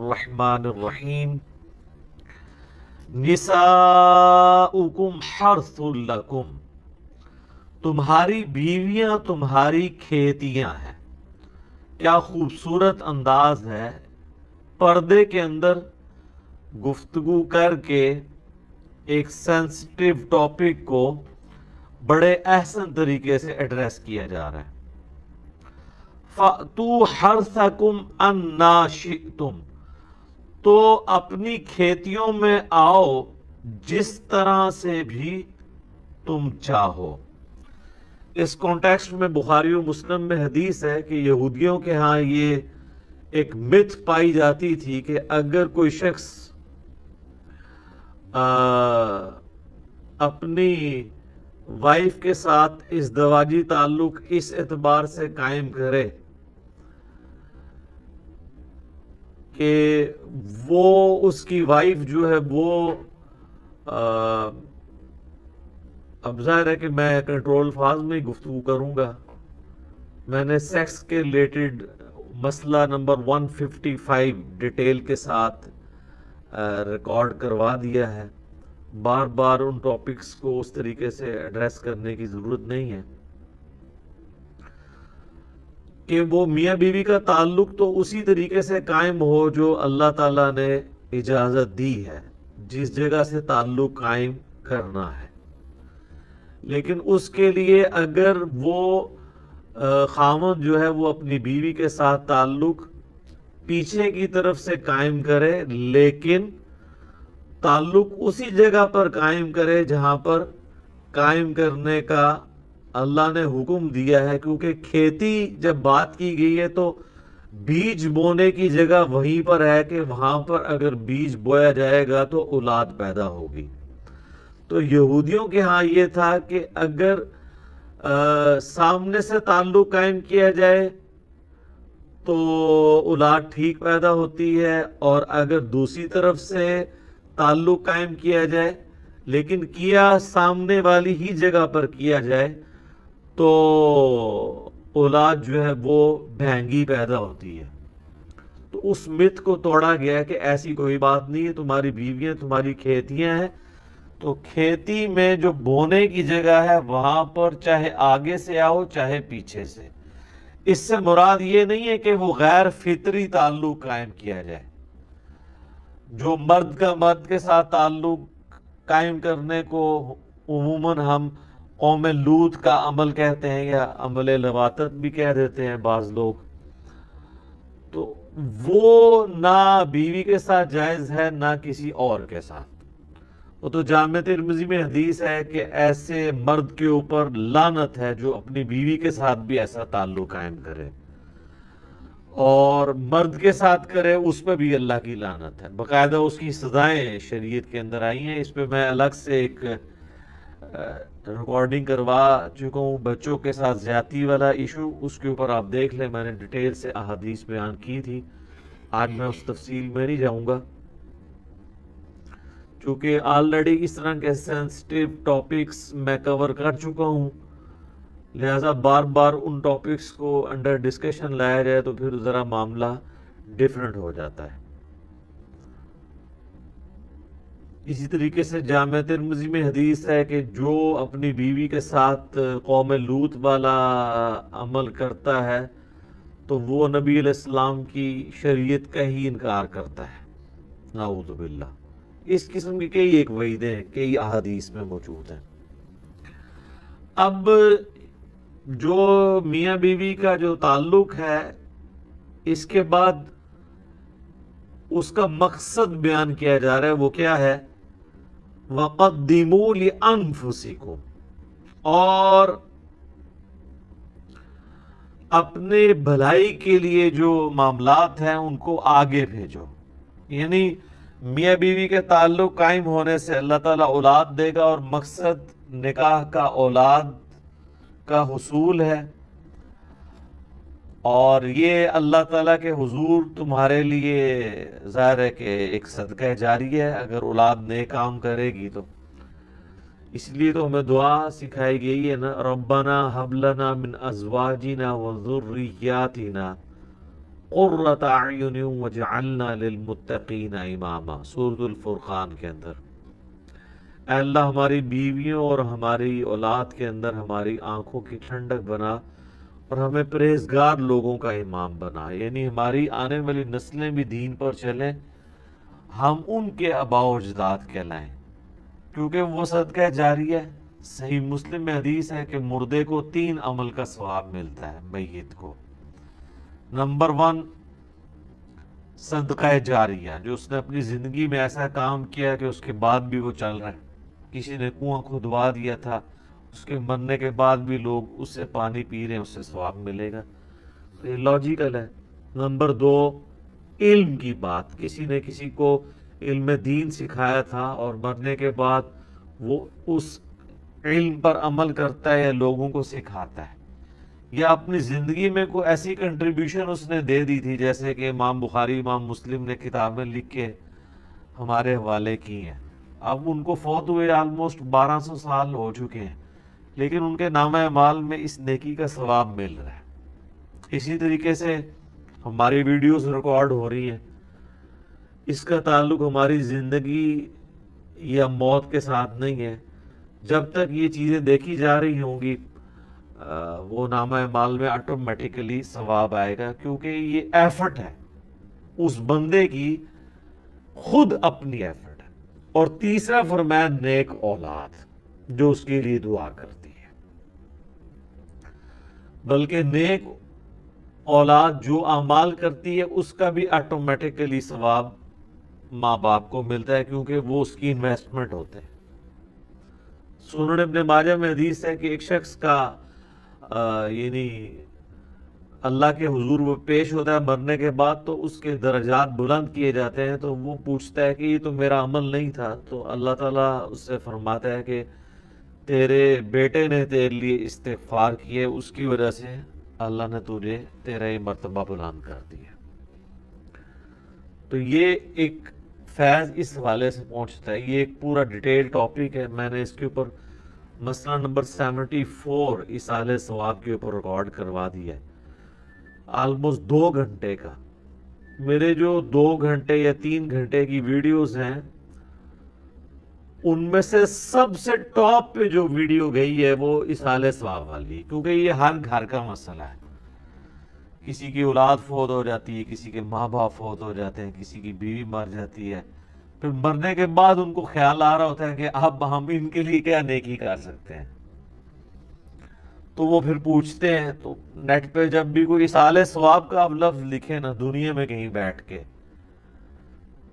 الرحمن الرحیم نساؤکم حرث لکم، تمہاری بیویاں تمہاری کھیتیاں ہیں۔ کیا خوبصورت انداز ہے پردے کے اندر گفتگو کر کے ایک سینسٹیو ٹاپک کو بڑے احسن طریقے سے ایڈریس کیا جا رہا ہے۔ فَأْتُوا حَرْثَكُمْ أَنَّا شِئْتُمْ، تو اپنی کھیتیوں میں آؤ جس طرح سے بھی تم چاہو۔ اس کانٹیکسٹ میں بخاری و مسلم میں حدیث ہے کہ یہودیوں کے ہاں یہ ایک متھ پائی جاتی تھی کہ اگر کوئی شخص اپنی وائف کے ساتھ ازدواجی تعلق اس اعتبار سے قائم کرے کہ وہ اس کی وائف جو ہے وہ اب ظاہر ہے کہ میں کنٹرول الفاظ میں ہی گفتگو کروں گا، میں نے سیکس کے ریلیٹڈ مسئلہ نمبر 155 ڈیٹیل کے ساتھ ریکارڈ کروا دیا ہے، بار بار ان ٹاپکس کو اس طریقے سے ایڈریس کرنے کی ضرورت نہیں ہے کہ وہ میاں بیوی کا تعلق تو اسی طریقے سے قائم ہو جو اللہ تعالیٰ نے اجازت دی ہے جس جگہ سے تعلق قائم کرنا ہے، لیکن اس کے لیے اگر وہ خاوند جو ہے وہ اپنی بیوی کے ساتھ تعلق پیچھے کی طرف سے قائم کرے، لیکن تعلق اسی جگہ پر قائم کرے جہاں پر قائم کرنے کا اللہ نے حکم دیا ہے، کیونکہ کھیتی جب بات کی گئی ہے تو بیج بونے کی جگہ وہیں پر ہے کہ وہاں پر اگر بیج بویا جائے گا تو اولاد پیدا ہوگی۔ تو یہودیوں کے ہاں یہ تھا کہ اگر سامنے سے تعلق قائم کیا جائے تو اولاد ٹھیک پیدا ہوتی ہے، اور اگر دوسری طرف سے تعلق قائم کیا جائے لیکن کیا سامنے والی ہی جگہ پر کیا جائے تو اولاد جو ہے وہ ڈھینگی پیدا ہوتی ہے۔ تو اس مت کو توڑا گیا کہ ایسی کوئی بات نہیں ہے، تمہاری بیویاں تمہاری کھیتیاں ہیں، تو کھیتی میں جو بونے کی جگہ ہے وہاں پر چاہے آگے سے آؤ چاہے پیچھے سے۔ اس سے مراد یہ نہیں ہے کہ وہ غیر فطری تعلق قائم کیا جائے، جو مرد کا مرد کے ساتھ تعلق قائم کرنے کو عموماً ہم قوم لوط کا عمل کہتے ہیں یا عمل لواطت بھی کہہ دیتے ہیں بعض لوگ، تو وہ نہ بیوی کے ساتھ جائز ہے نہ کسی اور کے ساتھ۔ وہ تو جامع ترمذی میں حدیث ہے کہ ایسے مرد کے اوپر لعنت ہے جو اپنی بیوی کے ساتھ بھی ایسا تعلق قائم کرے، اور مرد کے ساتھ کرے اس پہ بھی اللہ کی لعنت ہے، باقاعدہ اس کی سزائیں شریعت کے اندر آئی ہیں۔ اس پہ میں الگ سے ایک ریکارڈنگ کروا چکا ہوں، بچوں کے ساتھ زیادتی والا ایشو، اس کے اوپر آپ دیکھ لیں، میں نے ڈیٹیل سے احادیث بیان کی تھی، آج میں اس تفصیل میں نہیں جاؤں گا چونکہ آلریڈی اس طرح کے سینسٹیو ٹاپکس میں کور کر چکا ہوں، لہٰذا بار بار ان ٹاپکس کو انڈر ڈسکشن لایا جائے تو پھر ذرا معاملہ ڈیفرنٹ ہو جاتا ہے۔ اسی طریقے سے جامع ترمذی میں حدیث ہے کہ جو اپنی بیوی کے ساتھ قوم لوط والا عمل کرتا ہے تو وہ نبی علیہ السلام کی شریعت کا ہی انکار کرتا ہے، نعوذ باللہ۔ اس قسم کی کئی ایک وعیدیں کئی احادیث میں موجود ہیں۔ اب جو میاں بیوی کا جو تعلق ہے اس کے بعد اس کا مقصد بیان کیا جا رہا ہے، وہ کیا ہے؟ وَقَدِّمُوا لِأَنفُسِكُمْ، اور اپنے بھلائی کے لیے جو معاملات ہیں ان کو آگے بھیجو، یعنی میاں بیوی کے تعلق قائم ہونے سے اللہ تعالیٰ اولاد دے گا، اور مقصد نکاح کا اولاد کا حصول ہے، اور یہ اللہ تعالیٰ کے حضور تمہارے لیے ظاہر ہے کہ ایک صدقہ جاری ہے اگر اولاد نیک کام کرے گی تو۔ اس لیے تو ہمیں دعا سکھائی گئی ہے نا، ربنا ہب لنا من ازواجنا وذریاتنا قرۃ اعین وجعلنا للمتقین اماما، سورۃ الفرقان کے اندر۔ اے اللہ ہماری بیویوں اور ہماری اولاد کے اندر ہماری آنکھوں کی ٹھنڈک بنا اور ہمیں پرہیزگار لوگوں کا امام بنا، یعنی ہماری آنے والی نسلیں بھی دین پر چلیں، ہم ان کے آباء و اجداد کہلائیں، کیونکہ وہ صدقہ جاریہ ہے۔ صحیح مسلم میں حدیث ہے کہ مردے کو 3 عمل کا ثواب ملتا ہے میت کو۔ نمبر 1 صدقہ جاریہ، جو اس نے اپنی زندگی میں ایسا کام کیا کہ اس کے بعد بھی وہ چل رہا ہے۔ کسی نے کنواں کھدوا دیا تھا، اس کے مرنے کے بعد بھی لوگ اس سے پانی پی رہے ہیں، اس سے ثواب ملے گا، تو یہ لاجیکل ہے۔ نمبر 2 علم کی بات، کسی نے کسی کو علم دین سکھایا تھا اور مرنے کے بعد وہ اس علم پر عمل کرتا ہے یا لوگوں کو سکھاتا ہے، یا اپنی زندگی میں کوئی ایسی کنٹریبیوشن اس نے دے دی تھی، جیسے کہ امام بخاری، امام مسلم نے کتابیں لکھ کے ہمارے حوالے کی ہیں۔ اب ان کو فوت ہوئے آلموسٹ 1200 سال ہو چکے ہیں، لیکن ان کے نامہ اعمال میں اس نیکی کا ثواب مل رہا ہے۔ اسی طریقے سے ہماری ویڈیوز ریکارڈ ہو رہی ہیں، اس کا تعلق ہماری زندگی یا موت کے ساتھ نہیں ہے۔ جب تک یہ چیزیں دیکھی جا رہی ہوں گی وہ نامہ اعمال میں آٹومیٹیکلی ثواب آئے گا، کیونکہ یہ ایفرٹ ہے اس بندے کی، خود اپنی ایفرٹ ہے۔ اور تیسرا فرمایا نیک اولاد جو اس کے لیے دعا کرتی ہے، بلکہ نیک اولاد جو اعمال کرتی ہے اس کا بھی آٹومیٹیکلی ثواب ماں باپ کو ملتا ہے، کیونکہ وہ اس کی انویسٹمنٹ ہوتے ہیں۔ سنن ابن ماجہ میں حدیث ہے کہ ایک شخص کا یعنی اللہ کے حضور وہ پیش ہوتا ہے مرنے کے بعد، تو اس کے درجات بلند کیے جاتے ہیں، تو وہ پوچھتا ہے کہ یہ تو میرا عمل نہیں تھا، تو اللہ تعالیٰ اس سے فرماتا ہے کہ تیرے بیٹے نے تیرے لیے استغفار کیے، اس کی وجہ سے اللہ نے تجھے تیرا یہ مرتبہ بلند کر دیا۔ تو یہ ایک فیض اس حوالے سے پہنچتا ہے، یہ ایک پورا ڈیٹیل ٹاپک ہے، میں نے اس کے اوپر مسئلہ نمبر 74 ایصال ثواب کے اوپر ریکارڈ کروا دیا ہے، آلموسٹ 2 گھنٹے کا۔ میرے جو 2 گھنٹے یا 3 گھنٹے کی ویڈیوز ہیں، ان میں سے سب سے ٹاپ پہ جو ویڈیو گئی ہے وہ ایصال ثواب والی، کیونکہ یہ ہر گھر کا مسئلہ ہے۔ کسی کی اولاد فوت ہو جاتی ہے، کسی کے ماں باپ فوت ہو جاتے ہیں، کسی کی بیوی مر جاتی ہے، پھر مرنے کے بعد ان کو خیال آ رہا ہوتا ہے کہ اب ہم ان کے لیے کیا نیکی کر سکتے ہیں، تو وہ پھر پوچھتے ہیں۔ تو نیٹ پہ جب بھی کوئی ایصال ثواب کا آپ لفظ لکھے نا دنیا میں کہیں بیٹھ کے،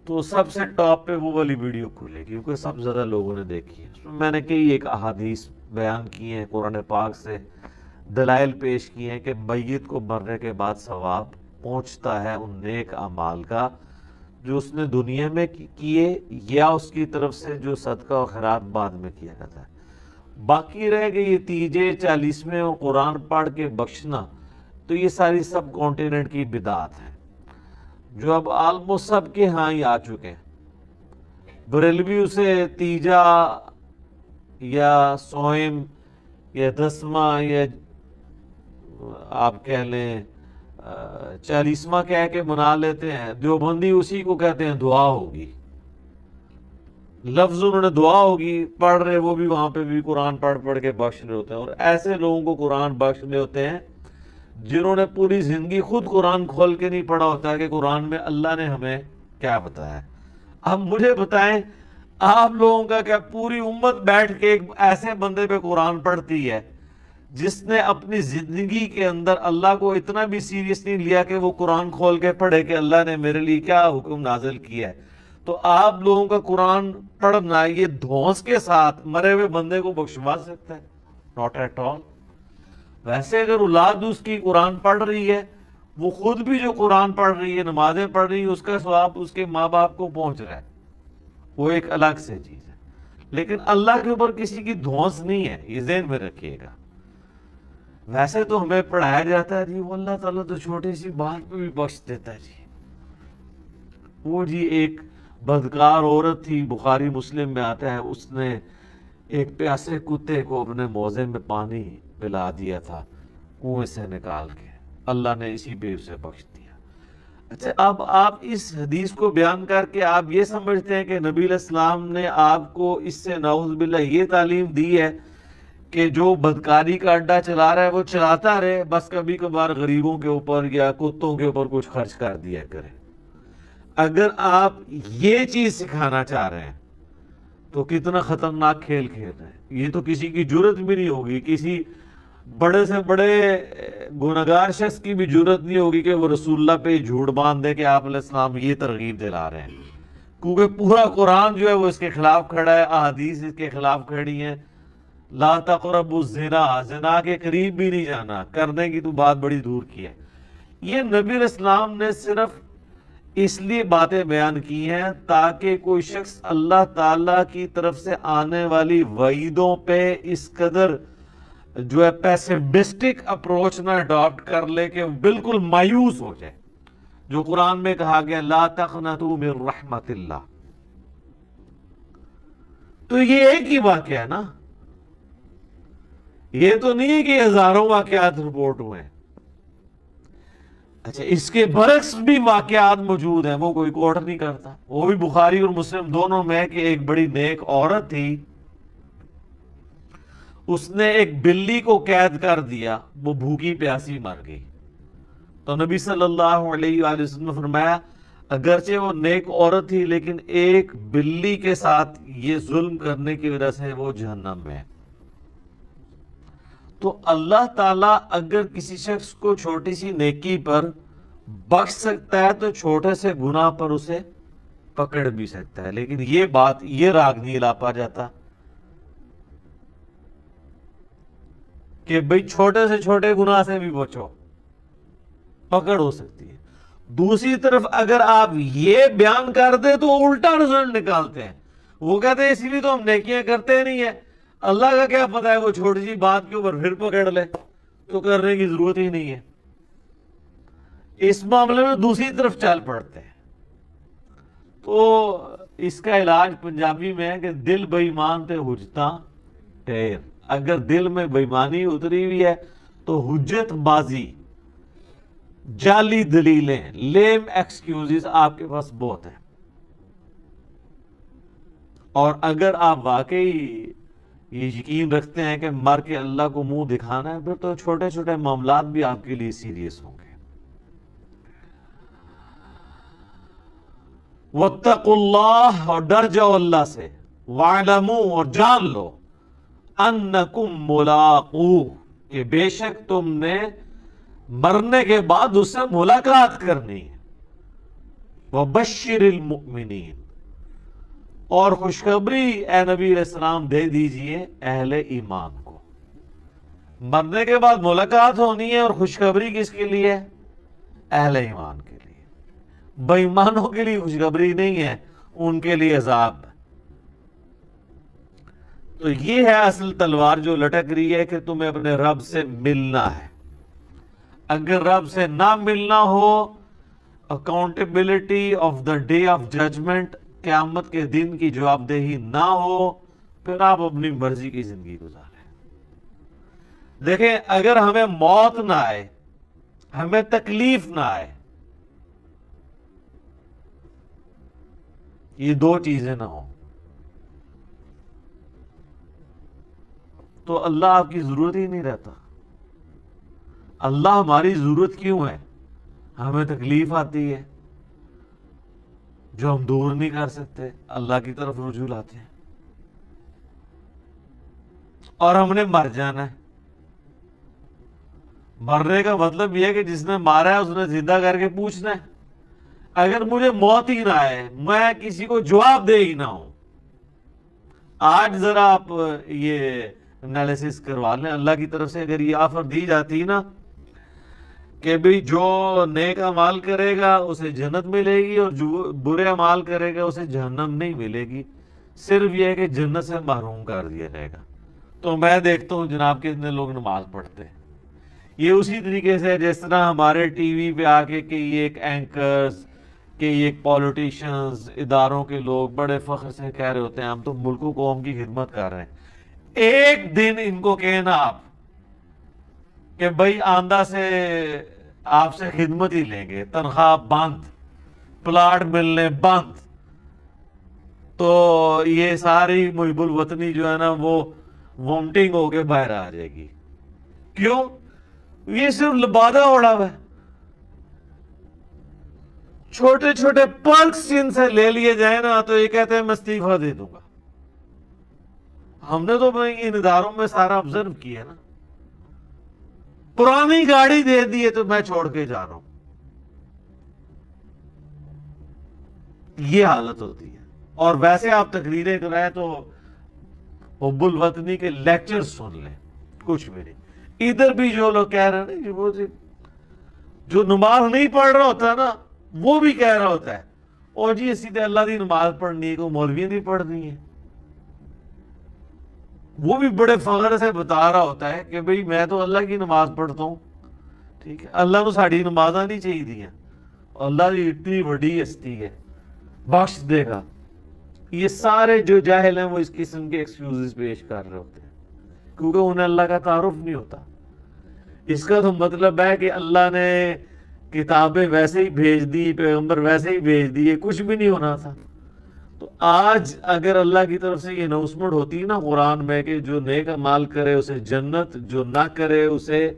تو سب سے ٹاپ پہ وہ والی ویڈیو کھلے، کیونکہ سب زیادہ لوگوں نے دیکھی ہے۔ اس میں نے کئی ایک احادیث بیان کی ہیں، قرآن پاک سے دلائل پیش کیے ہیں کہ میت کو مرنے کے بعد ثواب پہنچتا ہے ان نیک اعمال کا جو اس نے دنیا میں کیے، یا اس کی طرف سے جو صدقہ و خیرات بعد میں کیا جاتا ہے۔ باقی رہ گئی یہ 30 40 اور قرآن پڑھ کے بخشنا، تو یہ ساری سب کانٹیننٹ کی بدعات ہیں جو اب آلموسٹ سب کے ہاں ہی آ چکے ہیں۔ بریلوی اسے تیجا یا سوئم یا دسواں یا آپ کہہ لیں 40واں کہہ کے منا لیتے ہیں، دیوبندی اسی کو کہتے ہیں دعا ہوگی، لفظ انہوں نے دعا ہوگی پڑھ رہے، وہ بھی وہاں پہ بھی قرآن پڑھ کے بخش رہے ہوتے ہیں۔ اور ایسے لوگوں کو قرآن بخش رہے ہوتے ہیں جنہوں نے پوری زندگی خود قرآن کھول کے نہیں پڑھا ہوتا ہے کہ قرآن میں اللہ نے ہمیں کیا بتایا ہے۔ اب مجھے بتائیں آپ لوگوں کا کیا پوری امت بیٹھ کے ایک ایسے بندے پہ قرآن پڑھتی ہے جس نے اپنی زندگی کے اندر اللہ کو اتنا بھی سیریس نہیں لیا کہ وہ قرآن کھول کے پڑھے کہ اللہ نے میرے لیے کیا حکم نازل کیا ہے؟ تو آپ لوگوں کا قرآن پڑھنا یہ دھونس کے ساتھ مرے ہوئے بندے کو بخشوا سکتا ہے؟ Not at all. ویسے اگر اولاد اس کی قرآن پڑھ رہی ہے، وہ خود بھی جو قرآن پڑھ رہی ہے، نمازیں پڑھ رہی ہے، اس کا ثواب اس کے ماں باپ کو پہنچ رہا ہے، وہ ایک الگ سے چیز ہے۔ لیکن اللہ کے اوپر کسی کی دھونس نہیں ہے، یہ ذہن میں رکھیے گا۔ ویسے تو ہمیں پڑھایا جاتا ہے جی وہ اللہ تعالیٰ تو چھوٹی سی بات پہ بھی بخش دیتا ہے جی۔ وہ جی ایک بدکار عورت تھی، بخاری مسلم میں آتا ہے، اس نے ایک پیاسے کتے کو اپنے موزے میں پانی پلا دیا تھا کنویں سے نکال کے، اللہ نے اسی پہ اسے بخش دیا۔ اچھا، اب آپ اس حدیث کو بیان کر کے آپ یہ سمجھتے ہیں کہ نبی علیہ السلام نے آپ کو اس سے نعوذ باللہ یہ تعلیم دی ہے کہ جو بدکاری کا اڈا چلا رہا ہے وہ چلاتا رہے، بس کبھی کبھار غریبوں کے اوپر یا کتوں کے اوپر کچھ خرچ کر دیا کرے؟ اگر آپ یہ چیز سکھانا چاہ رہے ہیں تو کتنا خطرناک کھیل کھیل رہے ہیں۔ یہ تو کسی کی جرت بھی نہیں ہوگی، کسی بڑے سے بڑے گنہگار شخص کی بھی جرت نہیں ہوگی کہ وہ رسول اللہ پہ جھوٹ باندھ دے کہ آپ علیہ السلام یہ ترغیب دلا رہے ہیں، کیونکہ پورا قرآن جو ہے وہ اس کے خلاف کھڑا ہے، احادیث اس کے خلاف کھڑی ہیں۔ لا تقربوا الزنا، زنا کے قریب بھی نہیں جانا، کرنے کی تو بات بڑی دور کی ہے۔ یہ نبی علیہ السلام نے صرف اس لیے باتیں بیان کی ہیں تاکہ کوئی شخص اللہ تعالیٰ کی طرف سے آنے والی وعیدوں پہ اس قدر جو ہے پیسمسٹک اپروچ نہ اڈاپٹ کر لے کہ بالکل مایوس ہو جائے، جو قرآن میں کہا گیا لا تقنطوا من رحمت اللہ۔ تو یہ ایک ہی واقعہ ہے نا، یہ تو نہیں ہے کہ ہزاروں واقعات رپورٹ ہوئے ہیں۔ اچھا، اس کے برعکس بھی واقعات موجود ہیں، وہ کوئی کوٹ نہیں کرتا۔ وہ بھی بخاری اور مسلم دونوں میں کہ ایک بڑی نیک عورت تھی، اس نے ایک بلی کو قید کر دیا، وہ بھوکی پیاسی مر گئی۔ تو نبی صلی اللہ علیہ وآلہ وسلم نے فرمایا اگرچہ وہ نیک عورت تھی لیکن ایک بلی کے ساتھ یہ ظلم کرنے کی وجہ سے وہ جہنم میں ہے۔ تو اللہ تعالیٰ اگر کسی شخص کو چھوٹی سی نیکی پر بخش سکتا ہے تو چھوٹے سے گناہ پر اسے پکڑ بھی سکتا ہے، لیکن یہ بات یہ راگ نہیں لاپا جاتا کہ بھئی چھوٹے سے چھوٹے گناہ سے بھی بچو، پکڑ ہو سکتی ہے۔ دوسری طرف اگر آپ یہ بیان کر دیں تو الٹا رزلٹ نکالتے ہیں، وہ کہتے ہیں اسی لیے تو ہم نیکیاں کرتے نہیں ہیں، اللہ کا کیا پتہ ہے وہ چھوٹی سی بات کے اوپر پھر پکڑ لے تو کرنے کی ضرورت ہی نہیں ہے۔ اس معاملے میں دوسری طرف چل پڑتے ہیں۔ تو اس کا علاج پنجابی میں ہے کہ دل بے ایمان تے حجتاں ٹھیر۔ اگر دل میں بے ایمانی اتری ہوئی ہے تو حجت بازی، جعلی دلیلیں، لیم ایکسکیوزز آپ کے پاس بہت ہیں۔ اور اگر آپ واقعی یہ یقین رکھتے ہیں کہ مر کے اللہ کو منہ دکھانا ہے پھر تو چھوٹے چھوٹے معاملات بھی آپ کے لیے سیریس ہوں گے۔ واتقوا اللہ، اور ڈر جاؤ اللہ سے، واعلموا، اور جان لو، انکم ملاقوہ، کہ بے شک تم نے مرنے کے بعد اس سے ملاقات کرنی ہے۔ وبشر المؤمنین، اور خوشخبری اے نبی علیہ السلام دے دیجئے اہل ایمان کو۔ مرنے کے بعد ملاقات ہونی ہے، اور خوشخبری کس کے لیے؟ اہل ایمان کے لیے۔ بے ایمانوں کے لیے خوشخبری نہیں ہے، ان کے لیے عذاب۔ تو یہ ہے اصل تلوار جو لٹک رہی ہے کہ تمہیں اپنے رب سے ملنا ہے۔ اگر رب سے نہ ملنا ہو، accountability of the day of judgment, قیامت کے دن کی جواب دہی نہ ہو، پھر آپ اپنی مرضی کی زندگی گزاریں۔ دیکھیں، اگر ہمیں موت نہ آئے، ہمیں تکلیف نہ آئے، یہ دو چیزیں نہ ہوں، تو اللہ آپ کی ضرورت ہی نہیں رہتا۔ اللہ ہماری ضرورت کیوں ہے؟ ہمیں تکلیف آتی ہے جو ہم دور نہیں کر سکتے، اللہ کی طرف رجوع لاتے ہیں، اور ہم نے مر جانا ہے۔ مرنے کا مطلب یہ ہے کہ جس نے مارا ہے اس نے زندہ کر کے پوچھنا ہے۔ اگر مجھے موت ہی نہ آئے، میں کسی کو جواب دے ہی نہ ہوں۔ آج ذرا آپ یہ انالیسس کروا لیں، اللہ کی طرف سے اگر یہ آفر دی جاتی نا کہ بھئی جو نیک اعمال کرے گا اسے جنت ملے گی اور جو برے اعمال کرے گا اسے جہنم نہیں ملے گی، صرف یہ ہے کہ جنت سے محروم کر دیا جائے گا، تو میں دیکھتا ہوں جناب کتنے لوگ نماز پڑھتے ہیں۔ یہ اسی طریقے سے جس طرح ہمارے ٹی وی پہ آ کے کہ یہ ایک اینکرز، کہ یہ ایک پولیٹیشنز، اداروں کے لوگ بڑے فخر سے کہہ رہے ہوتے ہیں ہم تو ملک و قوم کی خدمت کر رہے ہیں۔ ایک دن ان کو کہنا آپ کہ بھائی آندہ سے آپ سے خدمت ہی لیں گے، تنخواہ بند، پلاٹ ملنے بند، تو یہ ساری محب الوطنی جو ہے نا وہ وومٹنگ ہو کے باہر آ جائے گی. کیوں؟ یہ صرف لبادہ اڑا ہوا ہے. چھوٹے چھوٹے پرکس ان سے لے لیے جائیں نا تو یہ کہتے ہیں میں استعفیٰ دے دوں گا. ہم نے تو ان اداروں میں سارا آبزرو کیا نا. پرانی گاڑی دے دی ہے تو میں چھوڑ کے جا رہا ہوں. یہ حالت ہوتی ہے. اور ویسے آپ تقریریں کرائیں تو حب الوطنی کے لیکچر سن لیں، کچھ بھی نہیں. ادھر بھی جو لوگ کہہ رہے ہیں وہ جو نماز نہیں پڑھ رہا ہوتا نا وہ بھی کہہ رہا ہوتا ہے اور جی سیدھے اللہ کی نماز پڑھنی ہے، کوئی مولوی نہیں پڑھنی ہے. وہ بھی بڑے فخر سے بتا رہا ہوتا ہے کہ بھئی میں تو اللہ کی نماز پڑھتا ہوں. ٹھیک ہے، اللہ تو ساڑھی نمازاں نہیں چاہیے دیا، اللہ کی اتنی بڑی ہستی ہے، بخش دے گا. یہ سارے جو جاہل ہیں وہ اس قسم کے ایکسکیوزز پیش کر رہے ہوتے ہیں کیونکہ انہیں اللہ کا تعارف نہیں ہوتا. اس کا تو مطلب ہے کہ اللہ نے کتابیں ویسے ہی بھیج دی، پیغمبر ویسے ہی بھیج دیے، کچھ بھی نہیں ہونا تھا. تو آج اگر اللہ کی طرف سے یہ اناؤنسمنٹ ہوتی نا قرآن میں کہ جو نیک اعمال کرے اسے جنت، جو نہ کرے اسے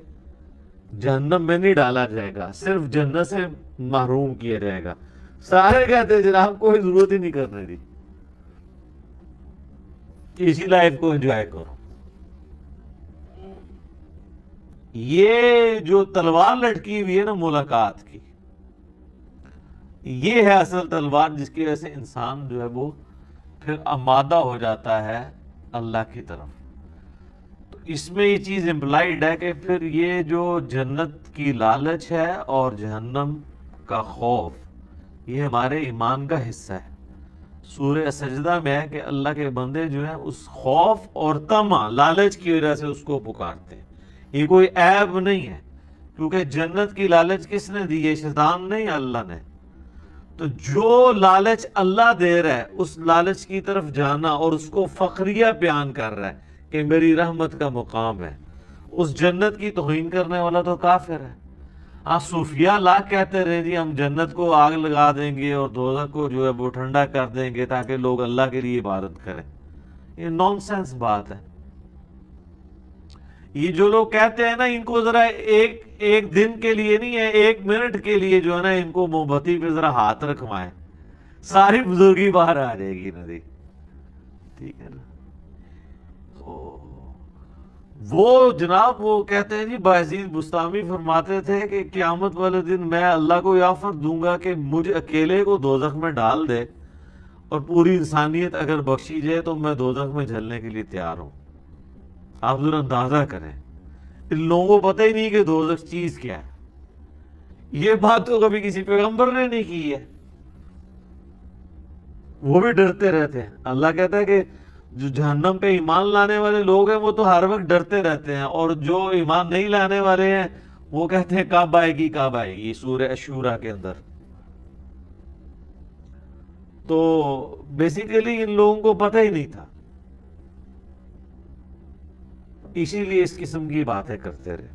جہنم میں نہیں ڈالا جائے گا، صرف جنت سے محروم کیا جائے گا، سارے کہتے ہیں جناب کوئی ضرورت ہی نہیں کرنے دی، اسی لائف کو انجوائے کرو. یہ جو تلوار لٹکی ہوئی ہے نا ملاقات کی، یہ ہے اصل تلوار جس کی وجہ سے انسان جو ہے وہ پھر آمادہ ہو جاتا ہے اللہ کی طرف. تو اس میں یہ چیز امپلائیڈ ہے کہ پھر یہ جو جنت کی لالچ ہے اور جہنم کا خوف یہ ہمارے ایمان کا حصہ ہے. سورہ سجدہ میں ہے کہ اللہ کے بندے جو ہیں اس خوف اور طمع لالچ کی وجہ سے اس کو پکارتے ہیں. یہ کوئی عیب نہیں ہے کیونکہ جنت کی لالچ کس نے دی ہے؟ شیطان نہیں، اللہ نے. تو جو لالچ اللہ دے رہا ہے اس لالچ کی طرف جانا اور اس کو فخریہ بیان کر رہا ہے کہ میری رحمت کا مقام ہے، اس جنت کی توہین کرنے والا تو کافر ہے. صوفیاء لاکھ کہتے رہے جی ہم جنت کو آگ لگا دیں گے اور دوزخ کو جو ہے وہ ٹھنڈا کر دیں گے تاکہ لوگ اللہ کے لیے عبادت کریں. یہ نان سینس بات ہے. یہ جو لوگ کہتے ہیں نا ان کو ذرا ایک دن کے لیے نہیں ہے، 1 منٹ کے لیے جو ہے نا ان کو موم بتی پہ ذرا ہاتھ رکھوائیں، ساری بزرگی باہر آ جائے گی ندی. ٹھیک ہے نا. وہ جناب وہ کہتے ہیں جی باعزید بستامی فرماتے تھے کہ قیامت والے دن میں اللہ کو یہ آفر دوں گا کہ مجھے اکیلے کو دوزخ میں ڈال دے اور پوری انسانیت اگر بخشی جائے تو میں دوزخ میں جلنے کے لیے تیار ہوں. آپ ذرا اندازہ کریں ان لوگوں کو پتہ ہی نہیں کہ دوزخ چیز کیا ہے. یہ بات تو کبھی کسی پیغمبر نے نہیں کی ہے، وہ بھی ڈرتے رہتے ہیں. اللہ کہتا ہے کہ جو جہنم پہ ایمان لانے والے لوگ ہیں وہ تو ہر وقت ڈرتے رہتے ہیں اور جو ایمان نہیں لانے والے ہیں وہ کہتے ہیں کب آئے گی کب آئے گی. سورہ الشورى کے اندر. تو بیسیکلی ان لوگوں کو پتہ ہی نہیں تھا، اسی لیے اس قسم کی باتیں کرتے رہے.